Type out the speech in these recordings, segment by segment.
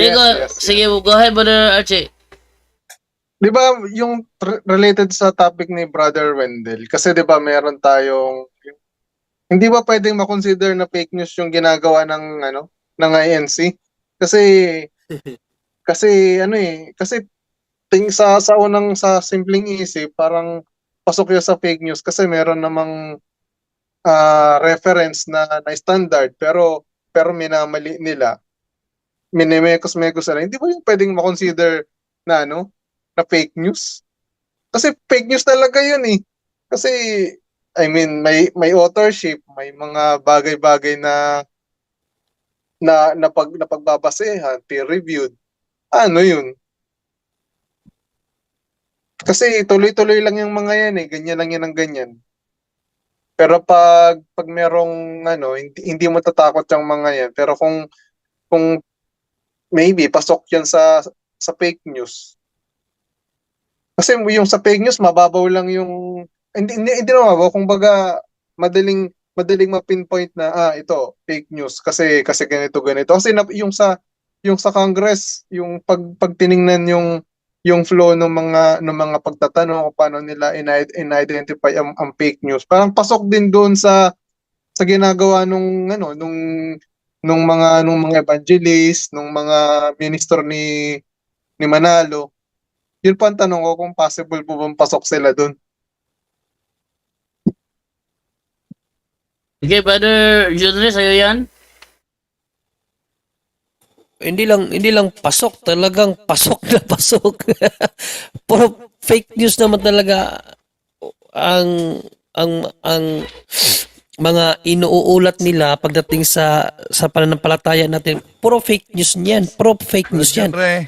Sige, sige, go ahead, Brother Archie. Di ba yung related sa topic ni Brother Wendell? Kasi di ba meron tayong hindi ba pwedeng ma-consider na fake news yung ginagawa ng ng INC? Kasi kasi sa simpleng isip parang pasok yun sa fake news kasi meron namang reference na standard pero minamali nila. Minimekos-mekos na. Hindi ba yung pwedeng ma-consider na na fake news? Kasi fake news talaga yun eh. Kasi I mean may authorship, may mga bagay-bagay na pagbabasehan, peer reviewed. Ano yun? Kasi tuloy-tuloy lang yung mga yan eh, ganyan lang yan ang ganyan. Pero pag merong hindi mo tatakot yung mga yan. Pero kung maybe pasok yan sa fake news. Kasi yung sa fake news mababaw lang yung hindi na mababaw, kumbaga madaling ma-pinpoint na ito fake news kasi ganito. Kasi yung sa Congress, yung pag tiningnan yung flow ng mga pagtatanong o paano nila in-identify ang fake news. Parang pasok din doon sa ginagawa nung mga evangelist, nung mga minister ni Manalo. Yun pa ang tanong ko kung possible po bang pasok sila doon. Sige, Brother Junior, sa'yo yan? Hindi lang pasok, talagang pasok na pasok. Puro fake news naman talaga ang mga inuulat nila pagdating sa pananampalataya natin. Puro fake news niyan, puro fake news yan. Siyempre,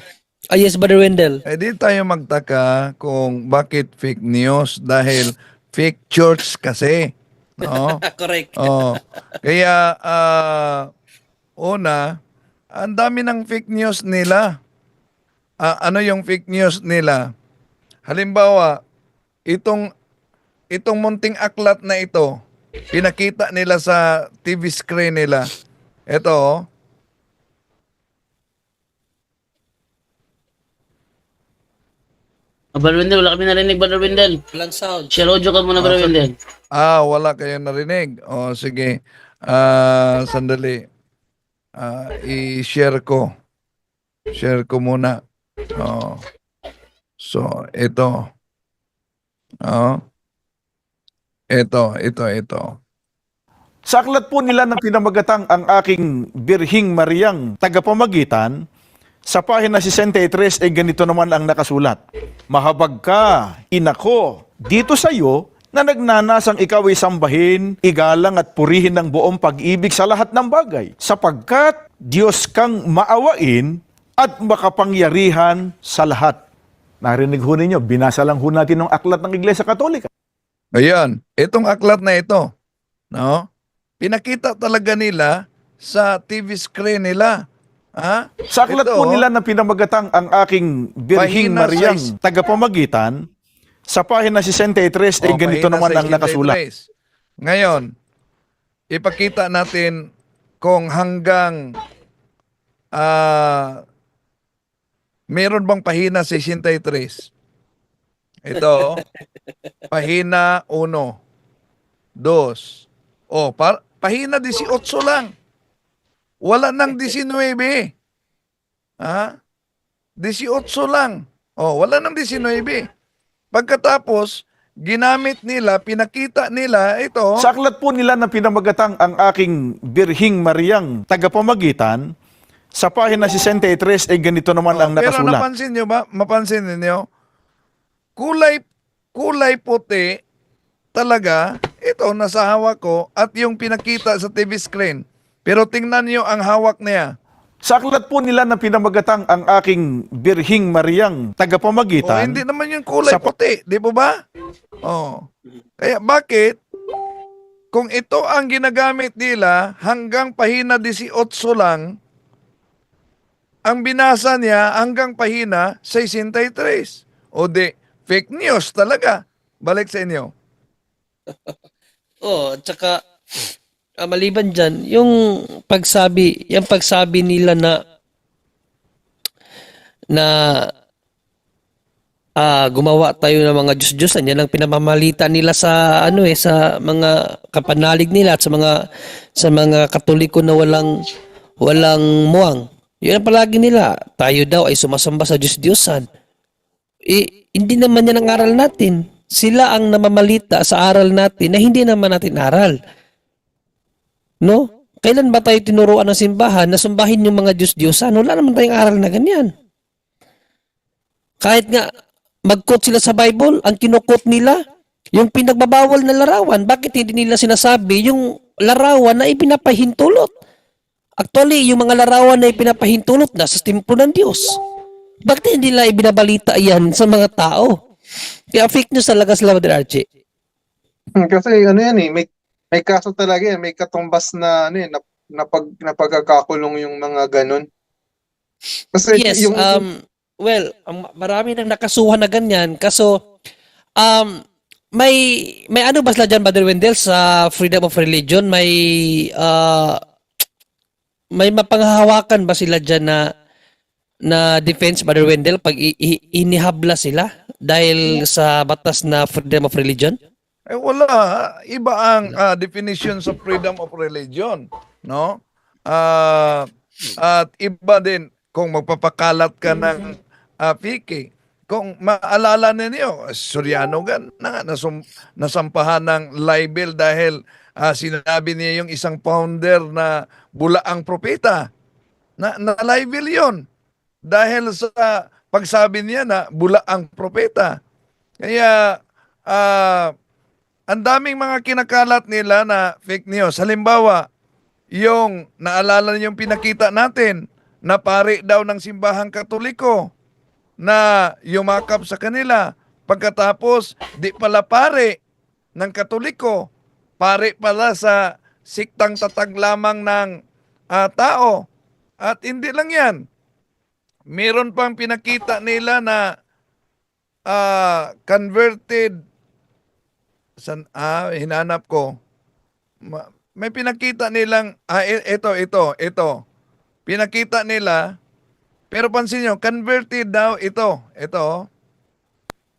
Yes, Brother Wendell. di tayo magtaka kung bakit fake news dahil fake church kasi. No? Correct. Oh. Kaya una, ang dami ng fake news nila. Ano yung fake news nila? Halimbawa, itong munting aklat na ito, pinakita nila sa TV screen nila. Ito, oh. Brother Wendell, wala kami narinig, Brother Wendell. Walang sound. Share audio ka muna, Brother Wendell. Wala kayong narinig. O, sige. Sandali. I-share ko. Share ko muna. So, ito. Ito. Sa aklat po nila ng pinamagatang ang aking Birhing Mariang tagapamagitan, sa pahina 63 ay ganito naman ang nakasulat. Mahabag ka, inako, dito sa iyo na nagnanasang ikaw ay sambahin, igalang at purihin ng buong pag-ibig sa lahat ng bagay, sapagkat Diyos kang maawain at makapangyarihan sa lahat. Narinig ho ninyo, binasa lang ho natin ng aklat ng Iglesia Katolika. Ayan, itong aklat na ito, no? Pinakita talaga nila sa TV screen nila. Sa aklat Ito, po nila na pinamagatang ang aking Birhing pahina Mariang size- tagapamagitan, sa pahina 63 ay ganito pahina naman ang 63. nakasulat. Ngayon, ipakita natin kung hanggang meron bang pahina 63. Ito, pahina 1, 2. Pahina 18 lang. Wala nang 19. 18 lang. Wala nang 19. Pagkatapos, ginamit nila, pinakita nila ito. Sa aklat po nila na pinamagatang ang aking Birhing Mariang tagapamagitan, sa pahina 63 ay ganito naman ang Pero nakasulat. napansin nyo ba? Mapansin niyo? Kulay puti talaga. Ito, nasa hawak ko at yung pinakita sa TV screen. Pero tingnan nyo ang hawak niya. Sa aklat po nila na pinamagatang ang aking Birhing Mariang tagapamagitan, Hindi naman yung kulay sa- puti. Di ba ba? Kaya bakit? Kung ito ang ginagamit nila hanggang pahina 18 lang, ang binasa niya hanggang pahina 63. Fake news talaga. Balik sa inyo. At saka maliban dyan, yung pagsabi nila na na gumawa tayo ng mga Diyos-Diyosan. Yan ang pinamamalita nila sa sa mga kapanalig nila at sa mga Katoliko na walang muwang. Yun ang palagi nila. Tayo daw ay sumasamba sa Diyos-Diyosan. Hindi naman yan ang aral natin. Sila ang namamalita sa aral natin na hindi naman natin aral. No? Kailan ba tayo tinuruan ng simbahan na sumbahin yung mga Diyos-Diyosan? Wala naman tayong aral na ganyan. Kahit nga mag-quote sila sa Bible, ang kinukot nila, yung pinagbabawal na larawan. Bakit hindi nila sinasabi yung larawan na ipinapahintulot? Actually, yung mga larawan na ipinapahintulot nasa templo ng Diyos. Bakit hindi nila ibinabalita yan sa mga tao? Kaya fake news talaga sila, Brother Archie. Kasi ano yan may kaso talaga yan, may katumbas na na pagkakakulong yung mga ganun. Kasi Yes, well, marami nang nakasuhan na ganyan. Kaso, may ano ba sila dyan, Brother Wendell, sa freedom of religion? May mapanghahawakan ba sila dyan na defense, Brother Wendell, pag inihabla sila dahil sa batas na freedom of religion? Wala. Iba ang definition sa freedom of religion. No? At iba din kung magpapakalat ka ng PK. Kung maalala ninyo, Soriano nasampahan ng libel dahil sinabi niya yung isang founder na bulaang propeta. Na-libel yon dahil sa pagsabi niya na bulaang propeta. Kaya ang daming mga kinakalat nila na fake news. Halimbawa, yung naalala niyo yung pinakita natin na pari daw ng simbahang Katoliko na yumakap sa kanila. Pagkatapos, di pala pare ng Katoliko, pare pala sa siktang tatag lamang ng tao. At hindi lang yan. Meron pang pinakita nila na converted hinanap ko. May pinakita nilang ito. Pinakita nila, pero pansin nyo, converted daw ito.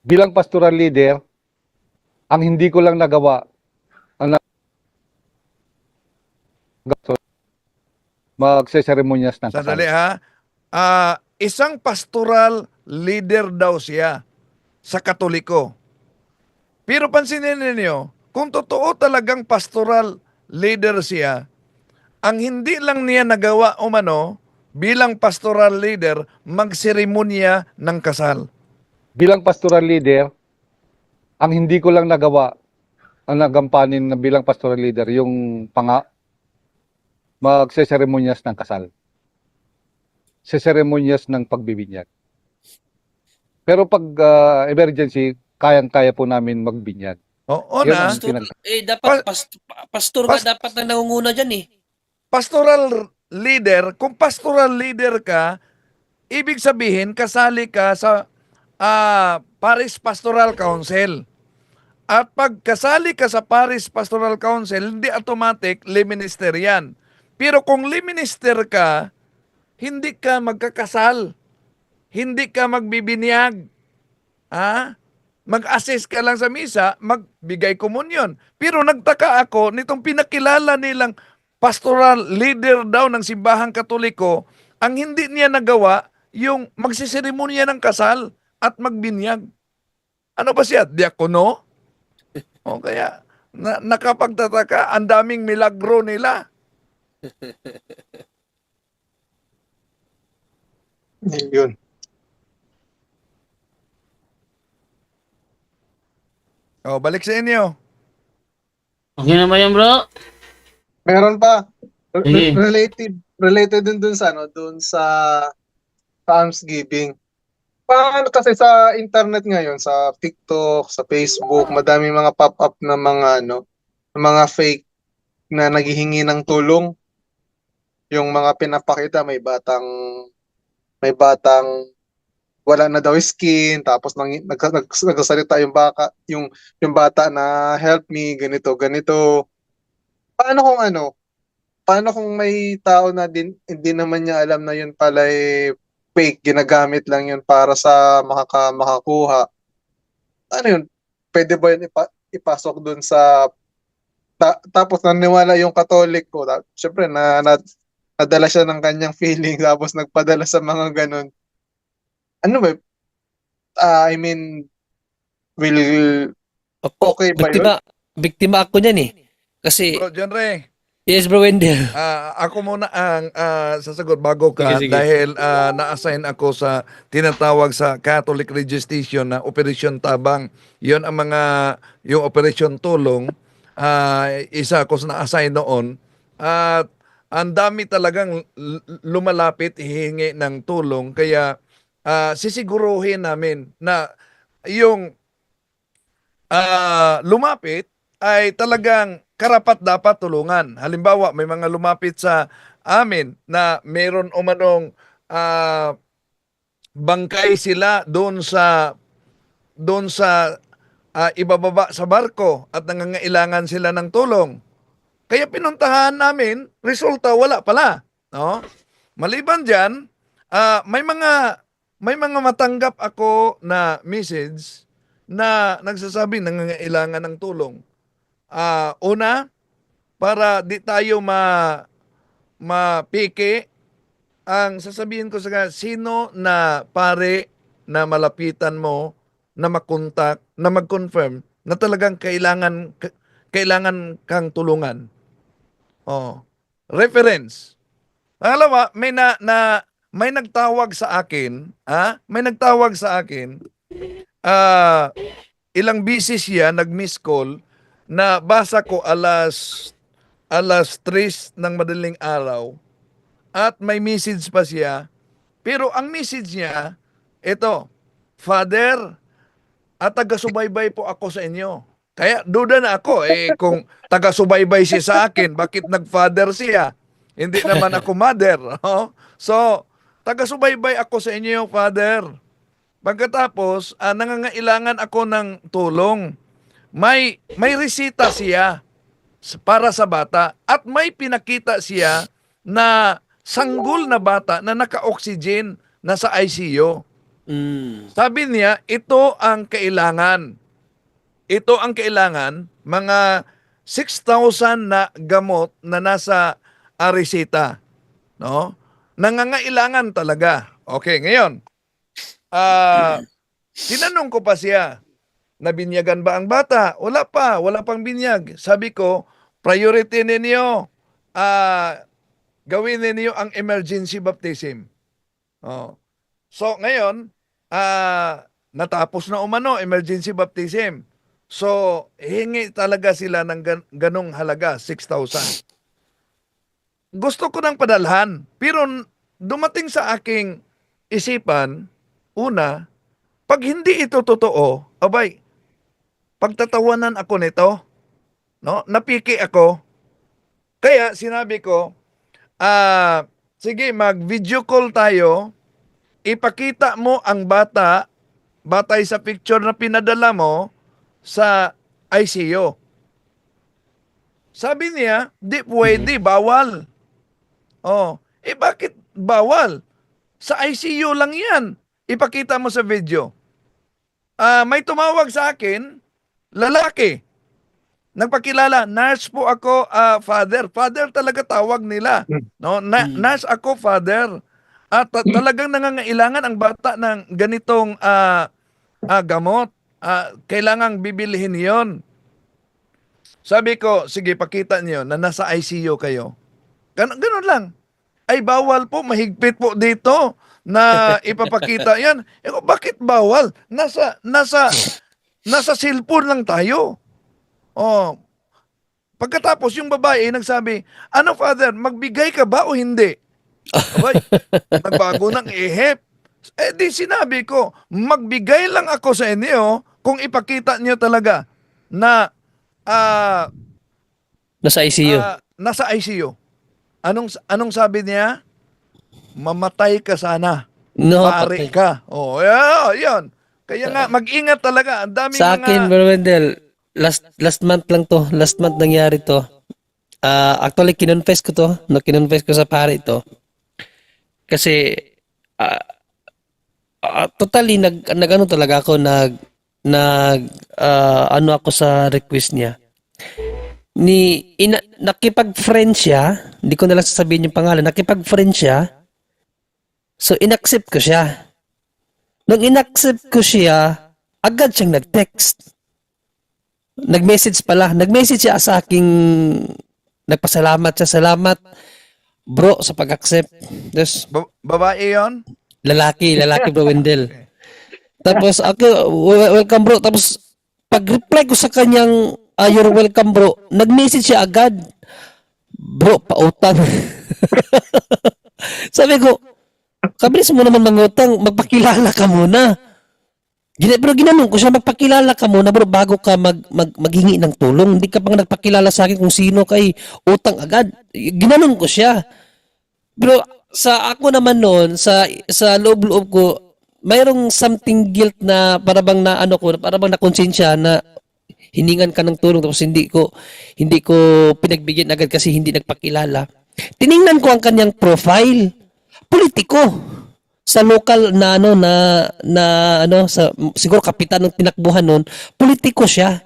Bilang pastoral leader, ang hindi ko lang nagawa, ang magseseremonyas ng kasal. Sandali ha. Isang pastoral leader daw siya sa Katoliko. Pero pansinin ninyo, kung totoo talagang pastoral leader siya, ang hindi lang niya nagawa bilang pastoral leader, magseremonya ng kasal. Bilang pastoral leader, ang hindi ko lang nagawa, ang nagampanin na bilang pastoral leader, yung magseseremonyas ng kasal. Seseremonyas ng pagbibinyag. Pero pag emergency, kayang-kaya po namin magbinyag. Oo Yun na. ang Dapat pastor nga dapat na nangunguna dyan eh. Pastoral leader, kung pastoral leader ka, ibig sabihin, kasali ka sa Parish Pastoral Council. At pag kasali ka sa Parish Pastoral Council, hindi automatic lay minister yan. Pero kung lay minister ka, hindi ka magkakasal. Hindi ka magbibinyag. Mag-assist ka lang sa misa, magbigay komunyon. Pero nagtaka ako, nitong pinakilala nilang pastoral leader daw ng simbahang Katoliko, ang hindi niya nagawa, yung magsiseremonya ng kasal at magbinyag. Ano ba siya? Diakono? O kaya, nakapagtataka, ang daming milagro nila. Yun. O, balik sa inyo. Okay na ba yan, bro? Meron pa. Sige. Related din dun sa Thanksgiving. Paano kasi sa internet ngayon, sa TikTok, sa Facebook, madami mga pop-up na mga fake na naghihingi ng tulong. Yung mga pinapakita, may batang wala na daw skin, tapos nagsasalita yung bata na help me, ganito. Paano kung may tao na hindi naman niya alam na yun pala fake, ginagamit lang yun para sa makakuha. Ano yun? Pwede ba yun ipasok dun sa tapos naniwala yung Katoliko. Siyempre, nadala siya ng kanyang feeling tapos nagpadala sa mga ganun. Ano ba? I mean, will Ako, okay ba yun? biktima ako niyan eh. Kasi, Bro, John Ray, yes bro Wendell. ako muna ang sasagot bago ka Sige, sige. dahil na-assign ako sa tinatawag sa Catholic Radio Station na Operation Tabang. Yon ang yung Operation Tulong. Isa ako sa na-assign noon. At ang dami talagang lumalapit, hihingi ng tulong. Kaya sisiguruhin namin na yung lumapit ay talagang karapat dapat tulungan. Halimbawa, may mga lumapit sa amin na meron umanong bangkay sila doon sa ibababa sa barko at nangangailangan sila ng tulong. Kaya pinuntahan namin, resulta wala pala, no? Maliban diyan, may mga matanggap ako na message na nagsasabi nangangailangan ng tulong. Una, para di tayo mapiki, ang sasabihin ko sa sino na pare na malapitan mo, na makontak, na mag-confirm na talagang kailangan kang tulungan. Reference. Pangalawa, may nagtawag sa akin, may nagtawag sa akin, ilang bisis siya nag-miss call na basa ko alas 3 ng madaling araw at may message pa siya. Pero ang message niya, ito, Father, at taga-subaybay po ako sa inyo. Kaya duda na ako, kung taga-subaybay siya sa akin, bakit nag-father siya? Hindi naman ako mother. So, taga-subaybay ako sa inyo, Father. Pagkatapos, nangangailangan ako ng tulong. May resita siya para sa bata at may pinakita siya na sanggol na bata na naka-oxygen na sa ICU. Sabi niya, ito ang kailangan. Ito ang kailangan, mga 6,000 na gamot na nasa resita. No? Nangangailangan talaga. Okay, ngayon, tinanong ko pa siya, nabinyagan ba ang bata? Wala pang binyag. Sabi ko, priority ninyo, gawin ninyo ang emergency baptism. So ngayon, natapos na umano, emergency baptism. So, hingi talaga sila ng ganong halaga, 6,000. Gusto ko nang padalhan, pero dumating sa aking isipan, una, pag hindi ito totoo, abay, pagtatawanan ako nito, no? Napiki ako. Kaya sinabi ko, sige, mag-video call tayo, ipakita mo ang bata, batay sa picture na pinadala mo sa ICU. Sabi niya, di pwede, bawal. Bakit bawal? Sa ICU lang yan. Ipakita mo sa video. May tumawag sa akin, lalaki. Nagpakilala, nurse po ako, father. Father talaga tawag nila. No? Nurse ako, father. At talagang nangangailangan ang bata ng ganitong gamot. Kailangang bibilihin yon. Sabi ko, sige, pakita niyo na nasa ICU kayo. Ganun lang. Ay, bawal po, mahigpit po dito na ipapakita yan. Bakit bawal? Nasa cellphone lang tayo. Pagkatapos, yung babae nagsabi, ano father, magbigay ka ba o hindi? Abay, nagbago ng ihip. Di sinabi ko, magbigay lang ako sa inyo kung ipakita niyo talaga na Nasa ICU. nasa ICU. Anong sabi niya? Mamatay ka sana. No, Pare patay. ka. Yan. Kaya nga, mag-ingat talaga. Ang daming Sa akin, Bro Wendell, last month lang to. Last month nangyari to. Actually, kinonfess ko to. Kinonfess ko sa pare to. Kasi, totally nag-ano talaga ako, ano ako sa request niya. Nakipag-friend siya, hindi ko na lang sasabihin yung pangalan, nakipag-friend siya, so inaccept ko siya. Nung inaccept ko siya, agad siyang nag-text. Nag-message siya sa aking, nagpasalamat siya, salamat bro sa pag-accept. Tapos, Babae yon? lalaki bro Wendell. Tapos ako, welcome bro. Tapos pag-reply ko sa kanyang you're welcome bro, nag-message siya agad. Bro, pautang. Sabi ko, kabilis mo naman mangutang, magpakilala ka muna. Pero ginanong ko siya, magpakilala ka muna bro bago ka maghingi ng tulong. Hindi ka pang nagpakilala sa akin kung sino kay utang agad. Ginanong ko siya. Pero sa ako naman noon, sa loob-loob ko, mayroong something guilt na parabang na ano ko, parabang na konsensya na hiningan ka ng tulong tapos hindi ko pinagbigyan agad kasi hindi nagpakilala. Tiningnan ko ang kanyang profile. Politiko. Sa local na sa siguro kapitan ng tinakbuhan noon, politiko siya.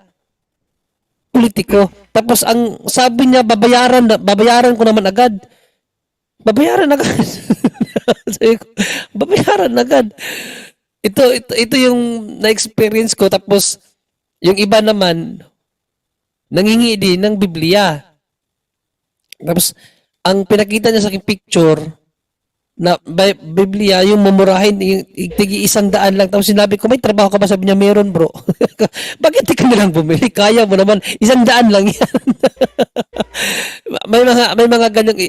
Politiko. Tapos ang sabi niya babayaran ko naman agad. Babayaran agad. Sabi ko, babayaran agad. Ito yung na-experience ko. Tapos yung iba naman nangingi din ng Biblia. Tapos ang pinakita niya sa aking picture na Biblia, yung mumurahin, yung tigi 100 lang. Tapos sinabi ko, may trabaho ka ba? Sabi niya, meron bro. Bakit di ka nilang bumili? Kaya mo naman, 100 lang yan. may mga ganyang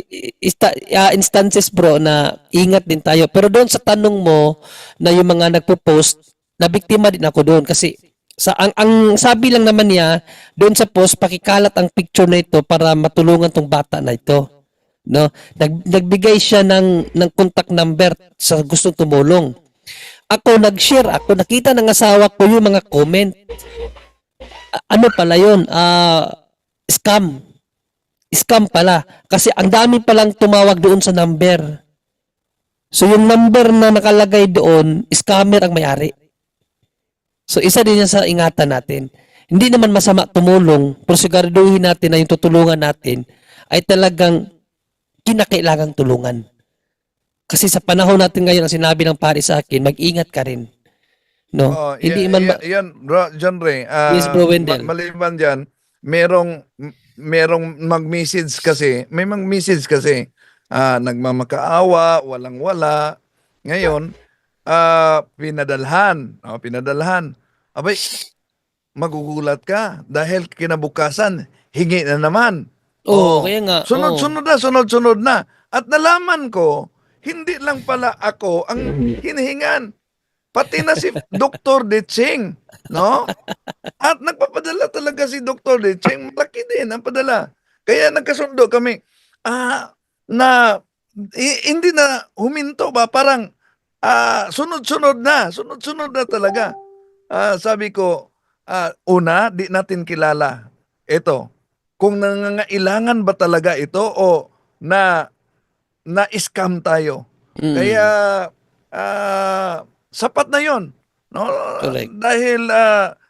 instances bro na ingat din tayo. Pero doon sa tanong mo na yung mga nagpo-post, na biktima din ako doon kasi ang sabi lang naman niya doon sa post, pakikalat ang picture na ito para matulungan tong bata na ito. No, nagbigay siya ng contact number sa gustong tumulong. Ako nag-share ako, nakita ng asawa ko yung mga comment. Ano pala yun? Scam. Scam pala. Kasi ang dami palang tumawag doon sa number. So yung number na nakalagay doon, scammer ang may-ari. So isa din yan sa ingatan natin. Hindi naman masama tumulong, pero siguraduhin natin na yung tutulungan natin ay talagang kinakailangang tulungan. Kasi sa panahon natin ngayon, ang sinabi ng pari sa akin, mag-ingat ka rin. No? Oh, Hindi yan, man yan, bro, John Ray. Yes, bro Wendell. Maliban dyan, merong mag-message kasi, may mag-message kasi, nagmamakaawa, walang-wala. Ngayon, pinadalhan. Abay, magugulat ka dahil kinabukasan, hingi na naman. Kaya nga. Sunod-sunod na. At nalaman ko, hindi lang pala ako ang hinihingan. Pati na si Dr. Decheng, no? At nagpapadala talaga si Dr. Decheng. Malaki din ang padala. Kaya nagkasundo kami. Hindi na huminto ba? Parang sunod-sunod na talaga. Sabi ko, una, di natin kilala. Ito, kung nangangailangan ba talaga ito o na-scam tayo. Kaya sapat na 'yon, no? Correct. Dahil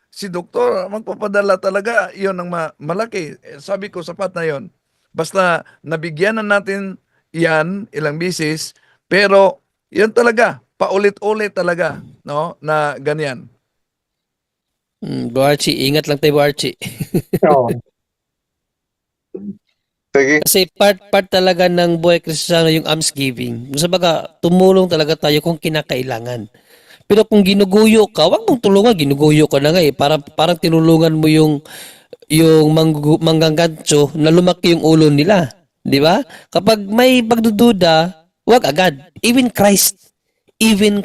si doktor magpapadala talaga 'yon ang malaki. Sabi ko sapat na 'yon. Basta nabigyan na natin 'yan ilang bisis, pero 'yan talaga paulit-ulit talaga, no? Na ganyan. Archie, ingat lang tayo, Archie. Oo. Sige. Kasi part talaga ng buhay Kristiyano yung almsgiving. Sa baga, tumulong talaga tayo kung kinakailangan. Pero kung ginuguyo ka, wag mong tulungan, ginuguyo ka na nga eh. Parang tinulungan mo yung manggagancho na lumaki yung ulo nila. Di ba? Kapag may pagdududa, wag agad. Even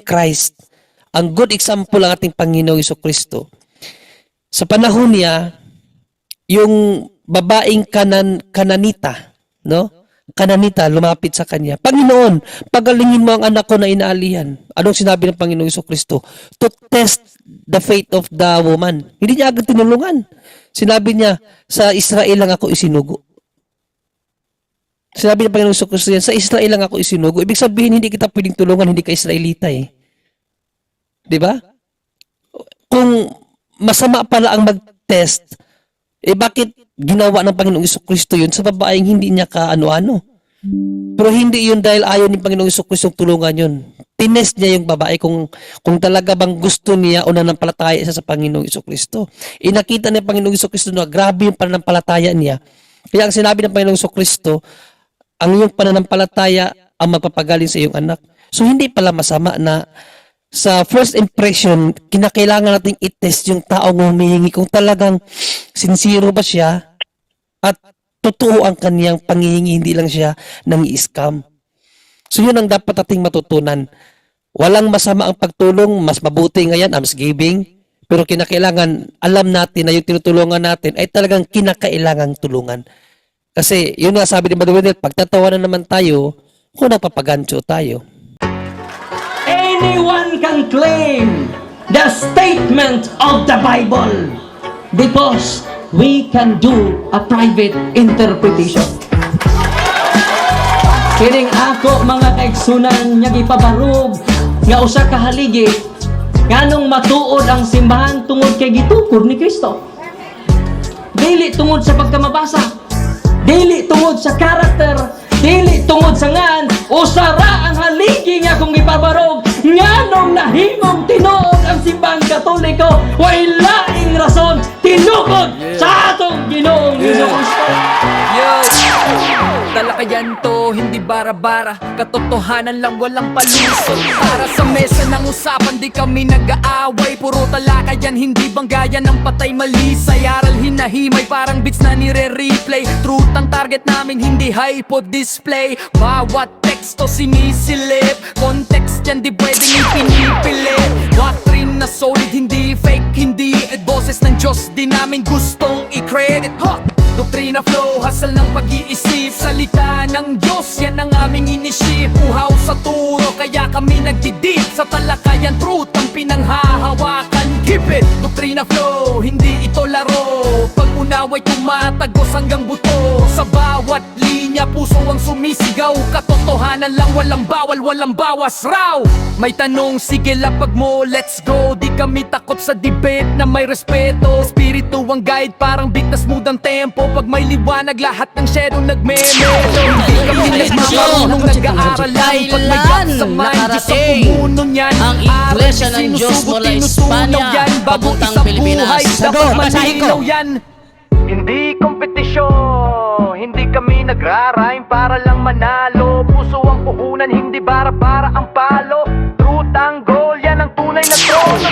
Christ, ang good example ang ating Panginoong Jesucristo. Sa panahon niya, yung babaeng Kananita, no? Kananita lumapit sa kanya. Panginoon, pagalingin mo ang anak ko na inaalihan. Anong sinabi ng Panginoong Jesucristo? To test the faith of the woman. Hindi niya agad tinulungan. Sinabi niya, sa Israel lang ako isinugo. Sinabi ng Panginoong Jesucristo yan, sa Israel lang ako isinugo. Ibig sabihin, hindi kita pwedeng tulungan, hindi ka Israelita eh. Di ba? Kung masama pala ang mag-test, bakit ginawa ng Panginoong Jesucristo yun sa babaeng hindi niya ka-ano-ano? Pero hindi yun dahil ayaw ni Panginoong Jesucristo tulungan yun. Tinest niya yung babae kung talaga bang gusto niya o nanampalataya siya sa Panginoong Jesucristo. Inakita ni Panginoong Jesucristo na grabe yung pananampalataya niya. Kaya ang sinabi ng Panginoong Jesucristo, ang iyong pananampalataya ang magpapagaling sa iyong anak. So hindi pala masama na sa first impression, kinakailangan nating i-test yung taong humihingi kung talagang sincere ba siya at totoo ang kaniyang panghihingi, hindi lang siya nang i-scam. So yun ang dapat ating matutunan. Walang masama ang pagtulong, mas mabuti ngayon, mas giving, pero kinakailangan, alam natin na yung tinutulungan natin ay talagang kinakailangang tulungan. Kasi yun nga sabi ni Brother Wendell, pagtatawanan naman tayo, kung nagpapagancho tayo. Anyone can claim the statement of the Bible because we can do a private interpretation. Kining ako mga kaigsunan nga gipabarog nga usa ka haligi nganong matuod ang simbahan tungod kay gitukod ni Kristo. Dili tungod sa pagkamabasa, dili tungod sa karakter, dili tungod sa ngan, usara ang haligi nga kung ipabarog nganong nahimong tinuod ang simbahang Katoliko, way laing rason tinukod sa atong Ginoong Jesucristo. Talakayan to, hindi bara-bara, katotohanan lang, walang palusot. Para sa mesa ng usapan, di kami nag-aaway, puro talakayan, hindi banggayan ng patay malisay. Aral hinahimay, parang beats na nire-replay. Truth ang target namin, hindi hypo display. Bawat teksto sinisilip, context yan di pwedeng ipinipilit. Doctrine na solid, hindi fake, hindi boses ng Diyos, di namin gustong i-credit. Doktrina flow, hasal ng pag-iisip, salita ng Diyos, yan ang aming inisip. Uhaw sa turo, kaya kami nagdidip sa talakayan, truth ang pinanghahawakan. Keep it! Doktrina flow, hindi ito laro. Pag-unaway tumatagos hanggang buto. Sa bawat linya, puso ang sumisigaw. Katotohanan lang, walang bawal, walang bawas raw. May tanong, sige lapag mo, let's go. Di kami takot sa debate na may respeto. Espiritu ang guide, parang beat na smooth ang tempo. Pag may liwanag, lahat ng shadow nagme-melo. Hindi kami nagmamarunong nag-aaral lang. Pag may gap sa mind, Diyos ang pumuno niyan. Ang Iglesia ng Diyos mula Espanya, papuntang Pilipinas. Dapat malinaw yan. Hindi kompetisyon, hindi kami nagra-rhyme para lang manalo. Puso ang puhunan, hindi bara-bara ang palo. Truth ang goal, yan ang tunay na trono.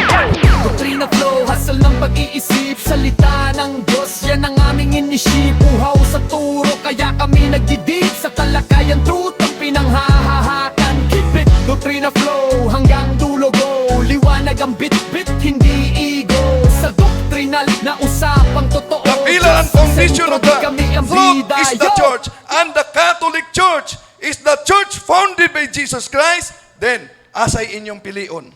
Doktrina flow, hasal ng pag-iisip, salita ng Diyos, yan ang aming inisip. Uhaw sa turo, kaya kami nagdidip sa talakayan, truth ang pinanghahahakan. Keep it, doktrina flow, hanggang dulo go. Liwanag ang bit-bit, hindi ego. Sa doktrinal na usapang totoo, The pillar and foundation of the kami ang truth bida. is the church, and the Catholic Church is the church founded by Jesus Christ. Then, asay inyong pilion.